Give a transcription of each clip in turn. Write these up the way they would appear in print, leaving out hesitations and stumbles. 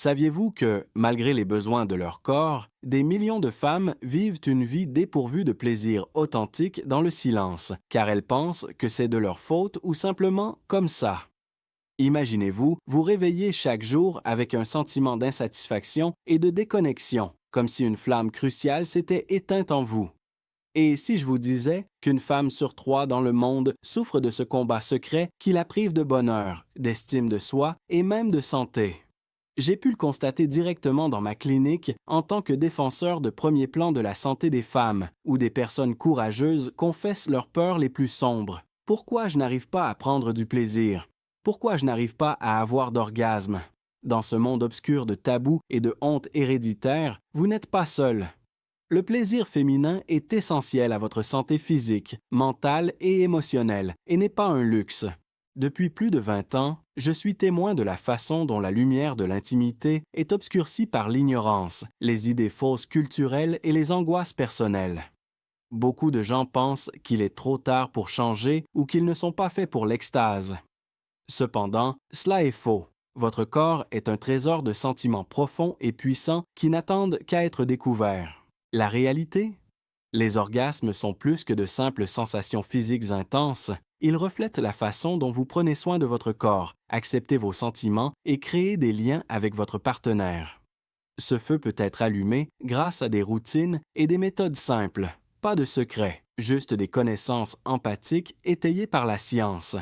Saviez-vous que, malgré les besoins de leur corps, des millions de femmes vivent une vie dépourvue de plaisir authentique dans le silence, car elles pensent que c'est de leur faute ou simplement comme ça? Imaginez-vous vous réveiller chaque jour avec un sentiment d'insatisfaction et de déconnexion, comme si une flamme cruciale s'était éteinte en vous. Et si je vous disais qu'une femme sur 3 dans le monde souffre de ce combat secret qui la prive de bonheur, d'estime de soi et même de santé? J'ai pu le constater directement dans ma clinique en tant que défenseur de premier plan de la santé des femmes, où des personnes courageuses confessent leurs peurs les plus sombres. Pourquoi je n'arrive pas à prendre du plaisir? Pourquoi je n'arrive pas à avoir d'orgasme? Dans ce monde obscur de tabous et de honte héréditaire, vous n'êtes pas seul. Le plaisir féminin est essentiel à votre santé physique, mentale et émotionnelle, et n'est pas un luxe. Depuis plus de 20 ans, je suis témoin de la façon dont la lumière de l'intimité est obscurcie par l'ignorance, les idées fausses culturelles et les angoisses personnelles. Beaucoup de gens pensent qu'il est trop tard pour changer ou qu'ils ne sont pas faits pour l'extase. Cependant, cela est faux. Votre corps est un trésor de sentiments profonds et puissants qui n'attendent qu'à être découverts. La réalité? Les orgasmes sont plus que de simples sensations physiques intenses. Ils reflètent la façon dont vous prenez soin de votre corps, acceptez vos sentiments et créez des liens avec votre partenaire. Ce feu peut être allumé grâce à des routines et des méthodes simples. Pas de secret, juste des connaissances empathiques étayées par la science.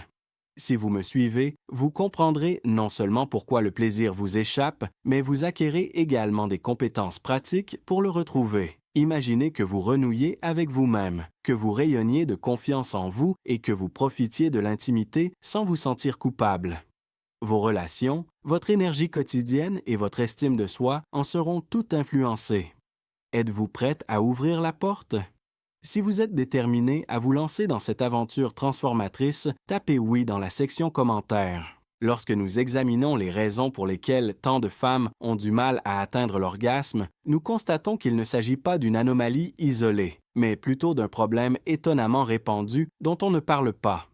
Si vous me suivez, vous comprendrez non seulement pourquoi le plaisir vous échappe, mais vous acquérez également des compétences pratiques pour le retrouver. Imaginez que vous renouiez avec vous-même, que vous rayonniez de confiance en vous et que vous profitiez de l'intimité sans vous sentir coupable. Vos relations, votre énergie quotidienne et votre estime de soi en seront toutes influencées. Êtes-vous prête à ouvrir la porte? Si vous êtes déterminé à vous lancer dans cette aventure transformatrice, tapez oui dans la section commentaires. Lorsque nous examinons les raisons pour lesquelles tant de femmes ont du mal à atteindre l'orgasme, nous constatons qu'il ne s'agit pas d'une anomalie isolée, mais plutôt d'un problème étonnamment répandu dont on ne parle pas.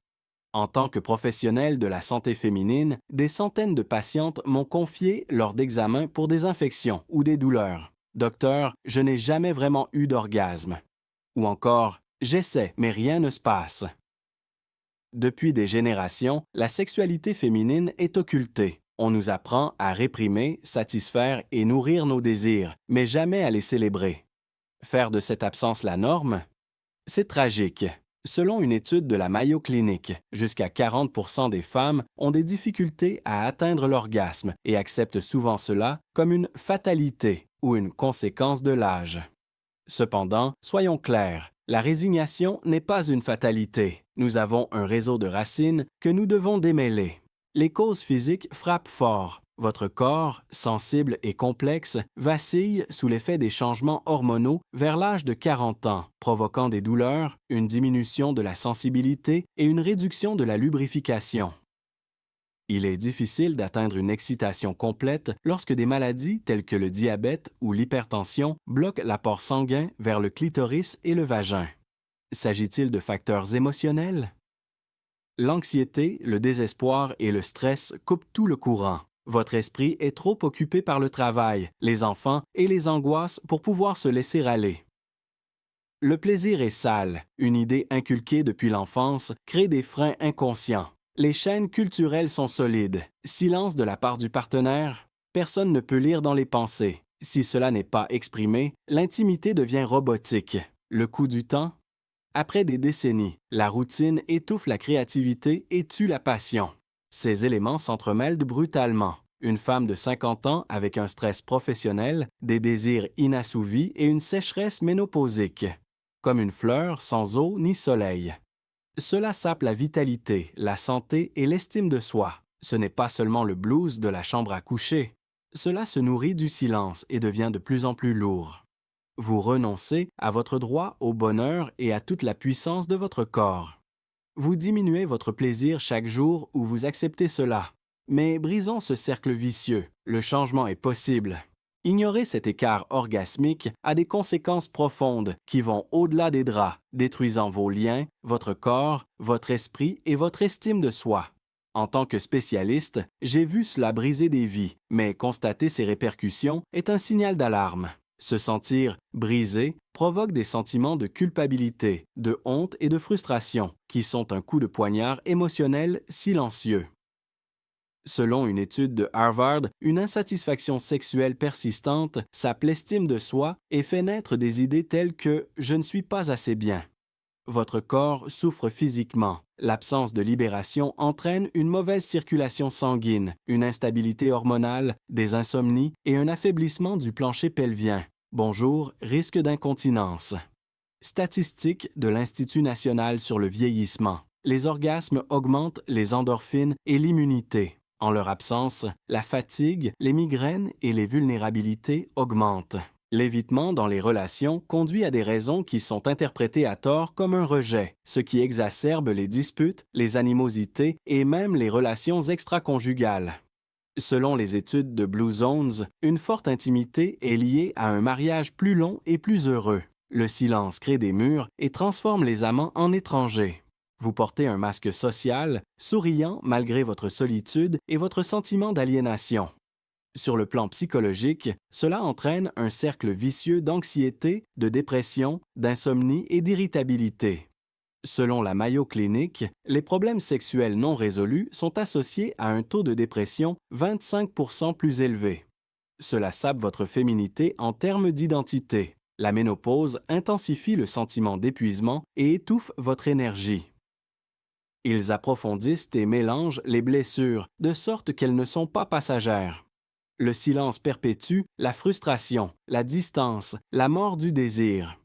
En tant que professionnel de la santé féminine, des centaines de patientes m'ont confié lors d'examens pour des infections ou des douleurs. Docteur, je n'ai jamais vraiment eu d'orgasme. Ou encore, j'essaie, mais rien ne se passe. Depuis des générations, la sexualité féminine est occultée. On nous apprend à réprimer, satisfaire et nourrir nos désirs, mais jamais à les célébrer. Faire de cette absence la norme? C'est tragique. Selon une étude de la Mayo Clinic, jusqu'à 40% des femmes ont des difficultés à atteindre l'orgasme et acceptent souvent cela comme une fatalité ou une conséquence de l'âge. Cependant, soyons clairs, la résignation n'est pas une fatalité. Nous avons un réseau de racines que nous devons démêler. Les causes physiques frappent fort. Votre corps, sensible et complexe, vacille sous l'effet des changements hormonaux vers l'âge de 40 ans, provoquant des douleurs, une diminution de la sensibilité et une réduction de la lubrification. Il est difficile d'atteindre une excitation complète lorsque des maladies telles que le diabète ou l'hypertension bloquent l'apport sanguin vers le clitoris et le vagin. S'agit-il de facteurs émotionnels? L'anxiété, le désespoir et le stress coupent tout le courant. Votre esprit est trop occupé par le travail, les enfants et les angoisses pour pouvoir se laisser aller. Le plaisir est sale. Une idée inculquée depuis l'enfance crée des freins inconscients. Les chaînes culturelles sont solides. Silence de la part du partenaire. Personne ne peut lire dans les pensées. Si cela n'est pas exprimé, l'intimité devient robotique. Le coût du temps? Après des décennies, la routine étouffe la créativité et tue la passion. Ces éléments s'entremêlent brutalement. Une femme de 50 ans avec un stress professionnel, des désirs inassouvis et une sécheresse ménopausique. Comme une fleur sans eau ni soleil. Cela sape la vitalité, la santé et l'estime de soi. Ce n'est pas seulement le blues de la chambre à coucher. Cela se nourrit du silence et devient de plus en plus lourd. Vous renoncez à votre droit au bonheur et à toute la puissance de votre corps. Vous diminuez votre plaisir chaque jour où vous acceptez cela. Mais brisons ce cercle vicieux. Le changement est possible. Ignorer cet écart orgasmique a des conséquences profondes qui vont au-delà des draps, détruisant vos liens, votre corps, votre esprit et votre estime de soi. En tant que spécialiste, j'ai vu cela briser des vies, mais constater ces répercussions est un signal d'alarme. Se sentir brisé provoque des sentiments de culpabilité, de honte et de frustration, qui sont un coup de poignard émotionnel silencieux. Selon une étude de Harvard, une insatisfaction sexuelle persistante sape l'estime de soi et fait naître des idées telles que « je ne suis pas assez bien ». Votre corps souffre physiquement. L'absence de libération entraîne une mauvaise circulation sanguine, une instabilité hormonale, des insomnies et un affaiblissement du plancher pelvien. Bonjour, risque d'incontinence. Statistiques de l'Institut national sur le vieillissement. Les orgasmes augmentent les endorphines et l'immunité. En leur absence, la fatigue, les migraines et les vulnérabilités augmentent. L'évitement dans les relations conduit à des raisons qui sont interprétées à tort comme un rejet, ce qui exacerbe les disputes, les animosités et même les relations extraconjugales. Selon les études de Blue Zones, une forte intimité est liée à un mariage plus long et plus heureux. Le silence crée des murs et transforme les amants en étrangers. Vous portez un masque social, souriant malgré votre solitude et votre sentiment d'aliénation. Sur le plan psychologique, cela entraîne un cercle vicieux d'anxiété, de dépression, d'insomnie et d'irritabilité. Selon la Mayo Clinic, les problèmes sexuels non résolus sont associés à un taux de dépression 25% plus élevé. Cela sape votre féminité en termes d'identité. La ménopause intensifie le sentiment d'épuisement et étouffe votre énergie. Ils approfondissent et mélangent les blessures, de sorte qu'elles ne sont pas passagères. Le silence perpétue la frustration, la distance, la mort du désir.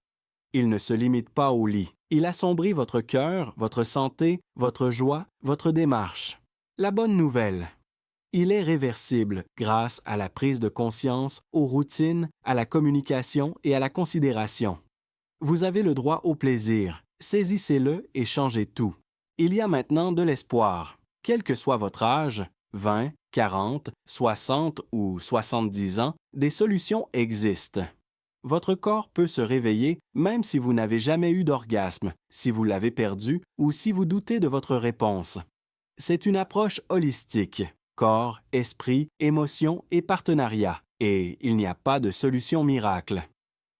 Il ne se limite pas au lit. Il assombrit votre cœur, votre santé, votre joie, votre démarche. La bonne nouvelle. Il est réversible grâce à la prise de conscience, aux routines, à la communication et à la considération. Vous avez le droit au plaisir. Saisissez-le et changez tout. Il y a maintenant de l'espoir. Quel que soit votre âge, 20, 40, 60 ou 70 ans, des solutions existent. Votre corps peut se réveiller même si vous n'avez jamais eu d'orgasme, si vous l'avez perdu ou si vous doutez de votre réponse. C'est une approche holistique, corps, esprit, émotion et partenariat, et il n'y a pas de solution miracle.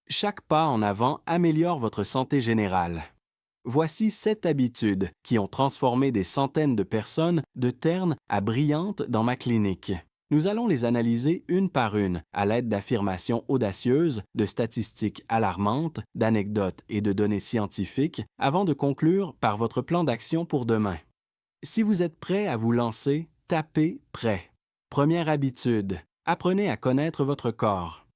Chaque pas en avant améliore votre santé générale. Voici 7 habitudes qui ont transformé des centaines de personnes de ternes à brillantes dans ma clinique. Nous allons les analyser une par une, à l'aide d'affirmations audacieuses, de statistiques alarmantes, d'anecdotes et de données scientifiques, avant de conclure par votre plan d'action pour demain. Si vous êtes prêt à vous lancer, tapez « Prêt ». Première habitude, apprenez à connaître votre corps.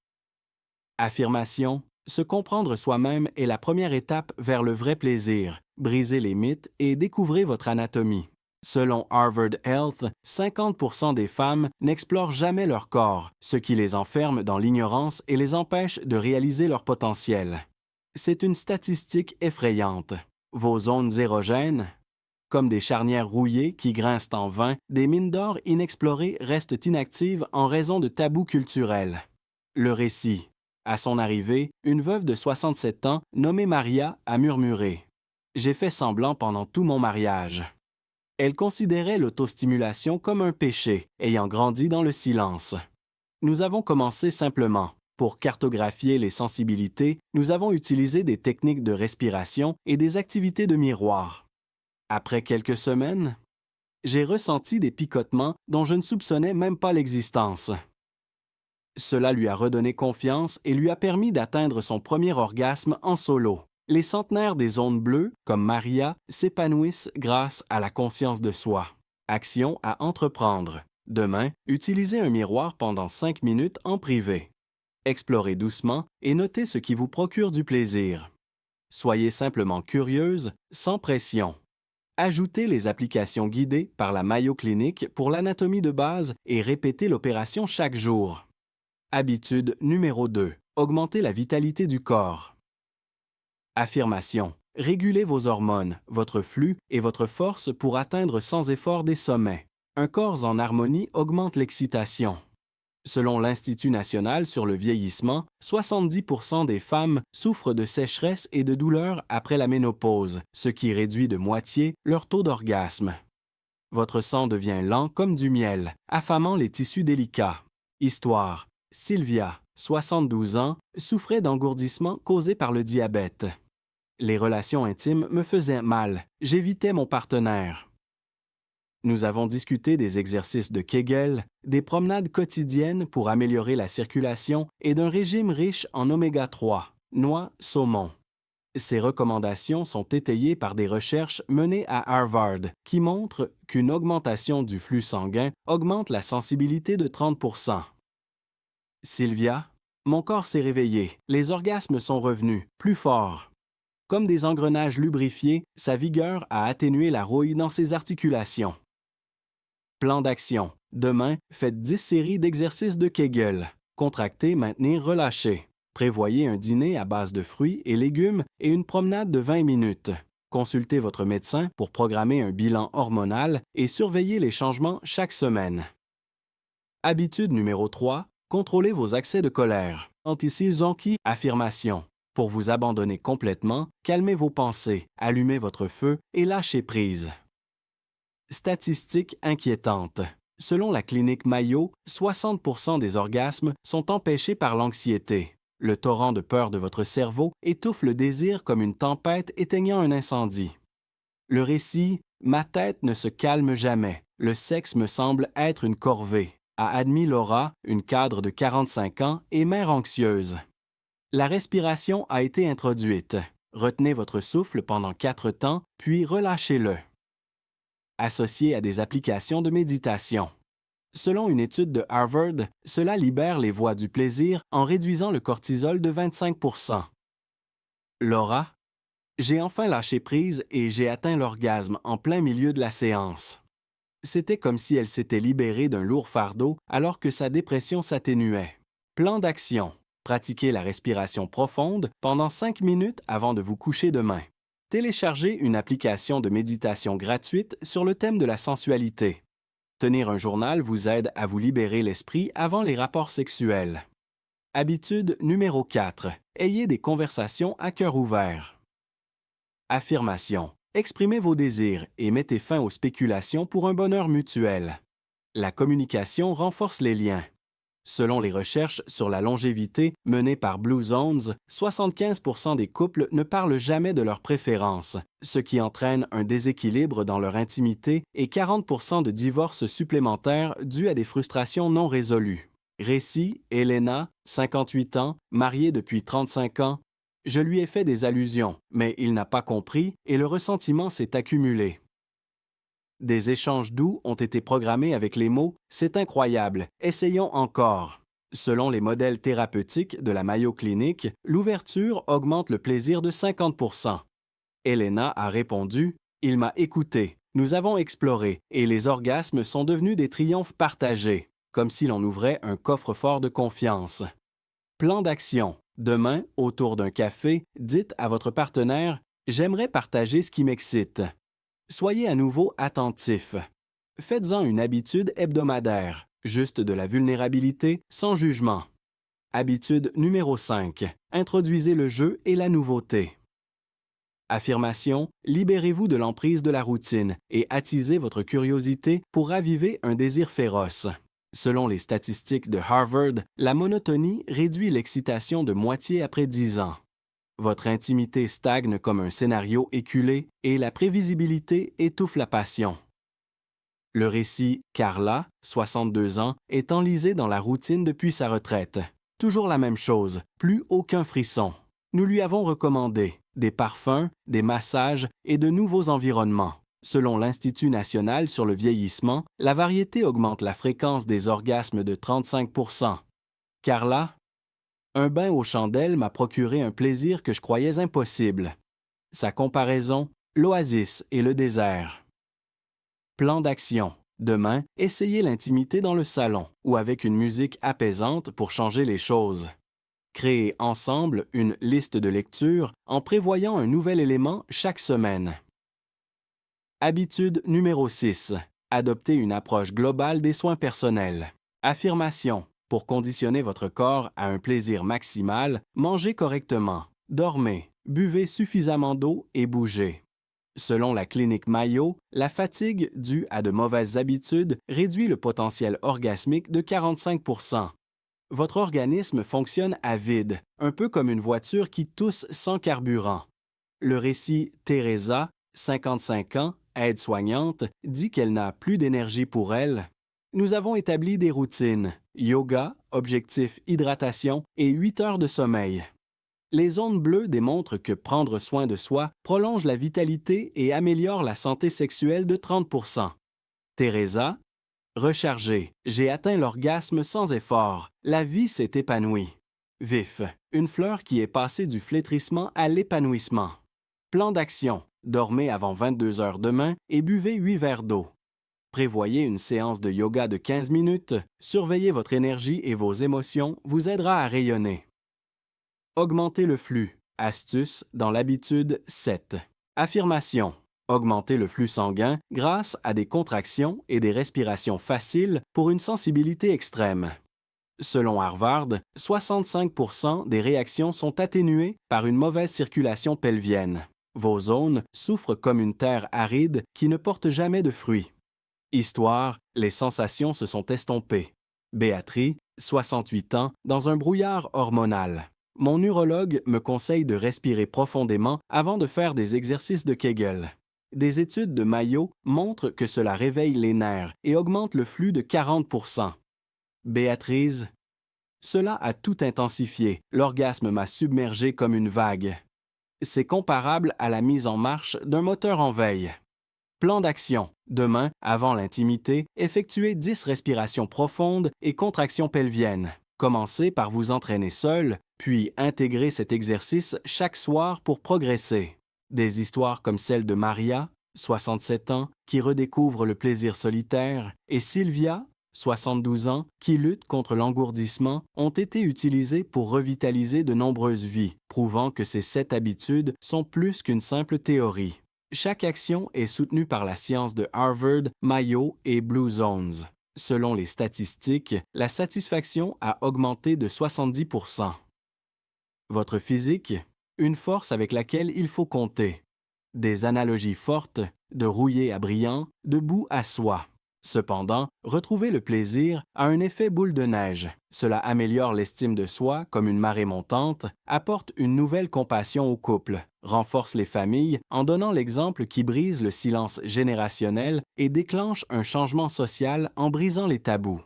Affirmation. Se comprendre soi-même est la première étape vers le vrai plaisir. Brisez les mythes et découvrez votre anatomie. Selon Harvard Health, 50% des femmes n'explorent jamais leur corps, ce qui les enferme dans l'ignorance et les empêche de réaliser leur potentiel. C'est une statistique effrayante. Vos zones érogènes, comme des charnières rouillées qui grincent en vain, des mines d'or inexplorées restent inactives en raison de tabous culturels. Le récit. À son arrivée, une veuve de 67 ans, nommée Maria, a murmuré « J'ai fait semblant pendant tout mon mariage ». Elle considérait l'autostimulation comme un péché, ayant grandi dans le silence. Nous avons commencé simplement. Pour cartographier les sensibilités, nous avons utilisé des techniques de respiration et des activités de miroir. Après quelques semaines, j'ai ressenti des picotements dont je ne soupçonnais même pas l'existence. Cela lui a redonné confiance et lui a permis d'atteindre son premier orgasme en solo. Les centenaires des zones bleues, comme Maria, s'épanouissent grâce à la conscience de soi. Action à entreprendre. Demain, utilisez un miroir pendant 5 minutes en privé. Explorez doucement et notez ce qui vous procure du plaisir. Soyez simplement curieuse, sans pression. Ajoutez les applications guidées par la Mayo Clinic pour l'anatomie de base et répétez l'opération chaque jour. Habitude numéro 2. Augmentez la vitalité du corps. Affirmation. Régulez vos hormones, votre flux et votre force pour atteindre sans effort des sommets. Un corps en harmonie augmente l'excitation. Selon l'Institut national sur le vieillissement, 70% des femmes souffrent de sécheresse et de douleurs après la ménopause, ce qui réduit de moitié leur taux d'orgasme. Votre sang devient lent comme du miel, affamant les tissus délicats. Histoire. Sylvia, 72 ans, souffrait d'engourdissement causé par le diabète. Les relations intimes me faisaient mal. J'évitais mon partenaire. Nous avons discuté des exercices de Kegel, des promenades quotidiennes pour améliorer la circulation et d'un régime riche en oméga 3, noix, saumon. Ces recommandations sont étayées par des recherches menées à Harvard qui montrent qu'une augmentation du flux sanguin augmente la sensibilité de 30 %. Sylvia, mon corps s'est réveillé, les orgasmes sont revenus, plus forts. Comme des engrenages lubrifiés, sa vigueur a atténué la rouille dans ses articulations. Plan d'action. Demain, faites 10 séries d'exercices de Kegel. Contracter, maintenir, relâcher. Prévoyez un dîner à base de fruits et légumes et une promenade de 20 minutes. Consultez votre médecin pour programmer un bilan hormonal et surveillez les changements chaque semaine. Habitude numéro 3. Contrôlez vos accès de colère. Anti-Silzonki, affirmation. Pour vous abandonner complètement, calmez vos pensées, allumez votre feu et lâchez prise. Statistiques inquiétantes. Selon la clinique Mayo, 60 % des orgasmes sont empêchés par l'anxiété. Le torrent de peur de votre cerveau étouffe le désir comme une tempête éteignant un incendie. Le récit « Ma tête ne se calme jamais. Le sexe me semble être une corvée » a admis Laura, une cadre de 45 ans et mère anxieuse. La respiration a été introduite. Retenez votre souffle pendant 4 temps, puis relâchez-le. Associé à des applications de méditation. Selon une étude de Harvard, cela libère les voies du plaisir en réduisant le cortisol de 25 %. Laura, j'ai enfin lâché prise et j'ai atteint l'orgasme en plein milieu de la séance. C'était comme si elle s'était libérée d'un lourd fardeau alors que sa dépression s'atténuait. Plan d'action. Pratiquez la respiration profonde pendant 5 minutes avant de vous coucher demain. Téléchargez une application de méditation gratuite sur le thème de la sensualité. Tenir un journal vous aide à vous libérer l'esprit avant les rapports sexuels. Habitude numéro 4. Ayez des conversations à cœur ouvert. Affirmation. Exprimez vos désirs et mettez fin aux spéculations pour un bonheur mutuel. La communication renforce les liens. Selon les recherches sur la longévité menées par Blue Zones, 75 % des couples ne parlent jamais de leurs préférences, ce qui entraîne un déséquilibre dans leur intimité et 40 % de divorces supplémentaires dus à des frustrations non résolues. Récit, Elena, 58 ans, mariée depuis 35 ans. Je lui ai fait des allusions, mais il n'a pas compris et le ressentiment s'est accumulé. Des échanges doux ont été programmés avec les mots « C'est incroyable, essayons encore ». Selon les modèles thérapeutiques de la Mayo Clinic, l'ouverture augmente le plaisir de 50 %. Elena a répondu « Il m'a écouté, nous avons exploré et les orgasmes sont devenus des triomphes partagés, comme si l'on ouvrait un coffre-fort de confiance. » Plan d'action. Demain, autour d'un café, dites à votre partenaire « J'aimerais partager ce qui m'excite ». Soyez à nouveau attentif. Faites-en une habitude hebdomadaire, juste de la vulnérabilité, sans jugement. Habitude numéro 5. Introduisez le jeu et la nouveauté. Affirmation, libérez-vous de l'emprise de la routine et attisez votre curiosité pour raviver un désir féroce. Selon les statistiques de Harvard, la monotonie réduit l'excitation de moitié après 10 ans. Votre intimité stagne comme un scénario éculé et la prévisibilité étouffe la passion. Le récit Carla, 62 ans, est enlisé dans la routine depuis sa retraite. Toujours la même chose, plus aucun frisson. Nous lui avons recommandé des parfums, des massages et de nouveaux environnements. Selon l'Institut national sur le vieillissement, la variété augmente la fréquence des orgasmes de 35 %. Carla, un bain aux chandelles m'a procuré un plaisir que je croyais impossible. Sa comparaison, l'oasis et le désert. Plan d'action. Demain, essayez l'intimité dans le salon ou avec une musique apaisante pour changer les choses. Créez ensemble une liste de lecture en prévoyant un nouvel élément chaque semaine. Habitude numéro 6. Adoptez une approche globale des soins personnels. Affirmation. Pour conditionner votre corps à un plaisir maximal, mangez correctement, dormez, buvez suffisamment d'eau et bougez. Selon la clinique Mayo, la fatigue due à de mauvaises habitudes réduit le potentiel orgasmique de 45 %. Votre organisme fonctionne à vide, un peu comme une voiture qui tousse sans carburant. Le récit Teresa, 55 ans, aide-soignante, dit qu'elle n'a plus d'énergie pour elle. Nous avons établi des routines, yoga, objectif hydratation et 8 heures de sommeil. Les zones bleues démontrent que prendre soin de soi prolonge la vitalité et améliore la santé sexuelle de 30 %. Teresa, rechargée, j'ai atteint l'orgasme sans effort, la vie s'est épanouie. Vif, une fleur qui est passée du flétrissement à l'épanouissement. Plan d'action, dormez avant 22 heures demain et buvez 8 verres d'eau. Prévoyez une séance de yoga de 15 minutes, surveillez votre énergie et vos émotions vous aidera à rayonner. Augmentez le flux. Astuce dans l'habitude 7. Affirmation. Augmentez le flux sanguin grâce à des contractions et des respirations faciles pour une sensibilité extrême. Selon Harvard, 65 % des réactions sont atténuées par une mauvaise circulation pelvienne. Vos zones souffrent comme une terre aride qui ne porte jamais de fruits. Histoire, les sensations se sont estompées. Béatrice, 68 ans, dans un brouillard hormonal. Mon urologue me conseille de respirer profondément avant de faire des exercices de Kegel. Des études de Mayo montrent que cela réveille les nerfs et augmente le flux de 40 %. Béatrice, cela a tout intensifié. L'orgasme m'a submergé comme une vague. C'est comparable à la mise en marche d'un moteur en veille. Plan d'action. Demain, avant l'intimité, effectuez 10 respirations profondes et contractions pelviennes. Commencez par vous entraîner seul, puis intégrez cet exercice chaque soir pour progresser. Des histoires comme celle de Maria, 67 ans, qui redécouvre le plaisir solitaire, et Sylvia, 72 ans, qui lutte contre l'engourdissement, ont été utilisées pour revitaliser de nombreuses vies, prouvant que ces 7 habitudes sont plus qu'une simple théorie. Chaque action est soutenue par la science de Harvard, Mayo et Blue Zones. Selon les statistiques, la satisfaction a augmenté de 70 %. Votre physique, une force avec laquelle il faut compter. Des analogies fortes, de rouillé à brillant, de boue à soie. Cependant, retrouver le plaisir a un effet boule de neige. Cela améliore l'estime de soi comme une marée montante, apporte une nouvelle compassion au couple, renforce les familles en donnant l'exemple qui brise le silence générationnel et déclenche un changement social en brisant les tabous.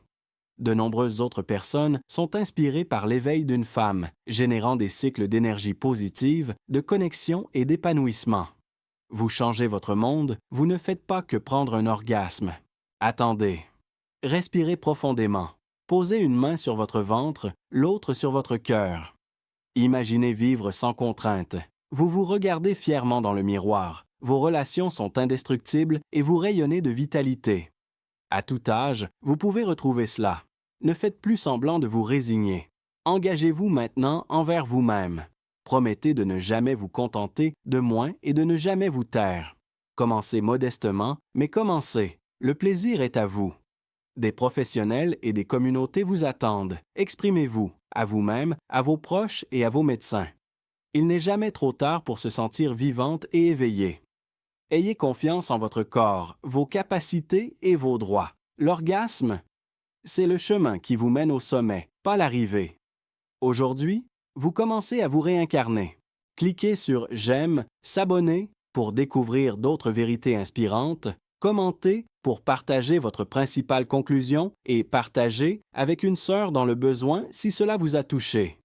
De nombreuses autres personnes sont inspirées par l'éveil d'une femme, générant des cycles d'énergie positive, de connexion et d'épanouissement. Vous changez votre monde, vous ne faites pas que prendre un orgasme. Attendez. Respirez profondément. Posez une main sur votre ventre, l'autre sur votre cœur. Imaginez vivre sans contrainte. Vous vous regardez fièrement dans le miroir. Vos relations sont indestructibles et vous rayonnez de vitalité. À tout âge, vous pouvez retrouver cela. Ne faites plus semblant de vous résigner. Engagez-vous maintenant envers vous-même. Promettez de ne jamais vous contenter de moins et de ne jamais vous taire. Commencez modestement, mais commencez. Le plaisir est à vous. Des professionnels et des communautés vous attendent. Exprimez-vous, à vous-même, à vos proches et à vos médecins. Il n'est jamais trop tard pour se sentir vivante et éveillée. Ayez confiance en votre corps, vos capacités et vos droits. L'orgasme, c'est le chemin qui vous mène au sommet, pas l'arrivée. Aujourd'hui, vous commencez à vous réincarner. Cliquez sur « J'aime », s'abonner pour découvrir d'autres vérités inspirantes, commentez pour partager votre principale conclusion et partager avec une sœur dans le besoin si cela vous a touché.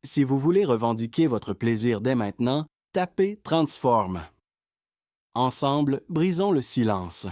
Si vous voulez revendiquer votre plaisir dès maintenant, tapez « Transforme ». Ensemble, brisons le silence.